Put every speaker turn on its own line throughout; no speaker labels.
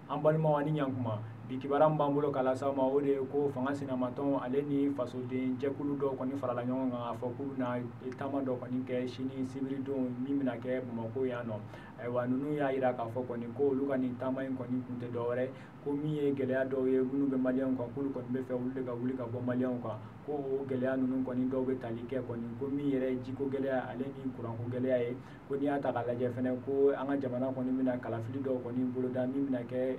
an balimaw ani ɲankuma bi kibaran b'an bolo k'a lase aw ma o de ye ko fanga sinamatɔn ale ni fasoden jɛkulu dɔ kɔni farala ɲɔgɔn kan k'a fɔ k'u bɛna taama dɔ kɔni kɛ sini sibiridon min bɛna kɛ Bamako yan nɔ. Ayiwa ninnu y'a jira k'a fɔ kɔni ko olu ka nin taama in kɔni kun tɛ dɔwɛrɛ ko min ye gɛlɛya dɔw ye minnu bɛ maliyɛnw kan k'olu kɔni bɛ fɛ olu de ka wuli ka bɔ maliyɛnw kan ko o gɛlɛya ninnu kɔni dɔw bɛ tali kɛ kɔni ko min yɛrɛ ye jiko gɛlɛya ale ni kuranko gɛlɛya ye ko n'i y'a ta k'a lajɛ fɛnɛ ko an ka jamana kɔni bɛna kalafili dɔw kɔni boloda min bɛna kɛ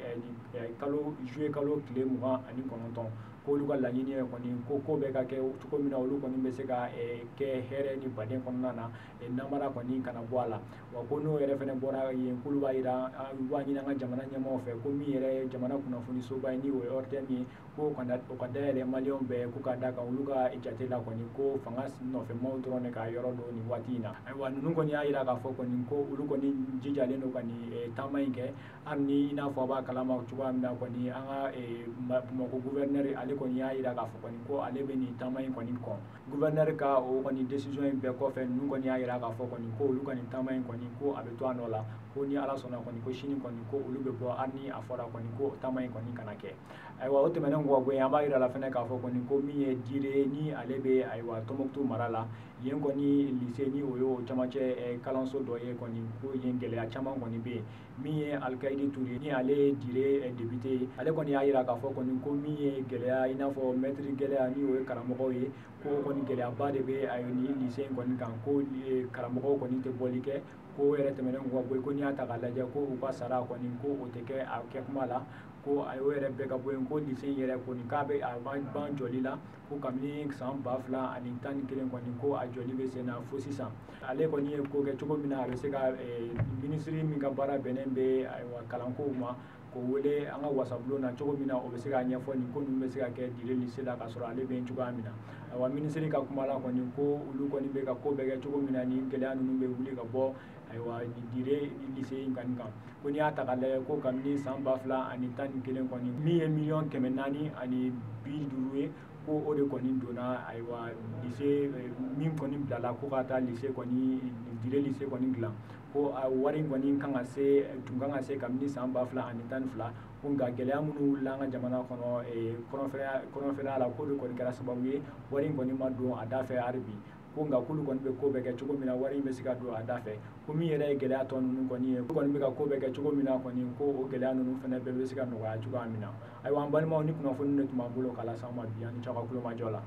juillet kalo tile 29 k'olu ka laɲini ye kɔni ko bɛ ka kɛ cogo min na olu kɔni bɛ se ka kɛ hɛrɛ ni baden kɔnɔna na namara kɔni kana bɔ a la wa ko n'o yɛrɛ fɛnɛ bɔra yen k'olu b'a jira u b'a ɲini an ka jamana ɲɛmaaw fɛ ko min yɛrɛ ye jamana kunnafonisoba ye ni o ye ORTM ye ko o ka dayɛlɛ maliyɛnw bɛɛ ko ka da kan olu ka jate la kɔni ko fanga nɔfɛmaw dɔrɔn de ka yɔrɔ don nin waati in na. Ayiwa ninnu kɔni y'a jira k'a fɔ kɔni ko olu kɔni jijalen don ka nin taama in kɛ hali ni i n'a fɔ a b'a kalama cogoya min na kɔni an ka Bamako gouverneur ale kɔni y'a jira k'a fɔ kɔni ko ale bɛ nin taama in kɔni kɔn. Gouverneur ka o kɔni décision in bɛɛ kɔfɛ ninnu kɔni y'a jira k'a fɔ kɔni ko olu ka nin taama in kɔni ko a bɛ to a nɔ la ko ni Ala sɔnna kɔni ko sini kɔni ko olu bɛ bɔ hali ni a fɔra kɔni ko taama in kɔni kana kɛ. Ayiwa o tɛmɛnen kɔ ka bɔ yen an b'a jira la fɛnɛ k'a fɔ kɔni ko min ye dire ni ale bɛ ayiwa Tɔnbukutu mara la yen kɔni lycée ni o ye o camancɛ kalanso dɔ ye kɔni ko yen gɛlɛya caman kɔni bɛ yen min ye Alikayidi Ture ni ale ye dire député ye ale kɔni y'a jira k'a fɔ kɔni ko min ye gɛlɛya i n'a fɔ maître gɛlɛya ni o ye karamɔgɔw ye ko kɔni gɛlɛyaba de bɛ ni lycée in kɔni kan ko karamɔgɔw kɔni tɛ bɔli kɛ ko yɛrɛ tɛmɛnen kɔ ka bɔ yen ko n'i y'a ta k'a lajɛ ko u ka sara kɔni ko o tɛ kɛ a kɛkuma la ko a y'o yɛrɛ bɛɛ ka bɔ yen ko lycée in yɛrɛ kɔni k'a bɛ a ban jɔli la ko kabini san 2011 kɔni ko a jɔli bɛ sen na fo sisan ale kɔni ye ko kɛ cogo min na a bɛ se ka minisiri min ka baara bɛnnen bɛ kalankow ma k'o wele an ka wasabulon na cogo min na o bɛ se k'a ɲɛfɔ nin ko ninnu bɛ se ka kɛ dire lycée la k'a sɔrɔ ale bɛ yen cogoya min na. Ayiwa minisiri ka kuma la kɔni ko olu kɔni bɛ ka ko bɛɛ kɛ cogo min na ni gɛlɛya ninnu bɛ wuli ka bɔ ayiwa dire lycée in kɔni kan ko n'i y'a ta k'a lajɛ ko kabini san 2011 kɔni min ye 450 ye ko o de kɔni donna ayiwa lycée min kɔni bilala ko ka taa lycée kɔni dire lycée kɔni dilan ko a wari kɔni tun kan ka se kabini san 2012 ko nka gɛlɛya minnu wulila an ka jamana kɔnɔ kɔnɔfɛla la ko de kɔni kɛra sababu ye wari in kɔni ma don a da fɛ hali bi ko nka k'olu kɔni bɛ ko bɛɛ kɛ cogo min na wari in bɛ se ka don a da fɛ ko min yɛrɛ ye gɛlɛya tɔ ninnu kɔni ye ko kɔni bɛ ka ko bɛɛ kɛ cogo min na kɔni ko o gɛlɛya ninnu fana bɛɛ bɛ se ka nɔgɔya cogoya min na. Ayiwa an balimaw ni kunnafoni de tun b'an bolo k'a lase aw ma bi ani caw ka kulomajɔ la.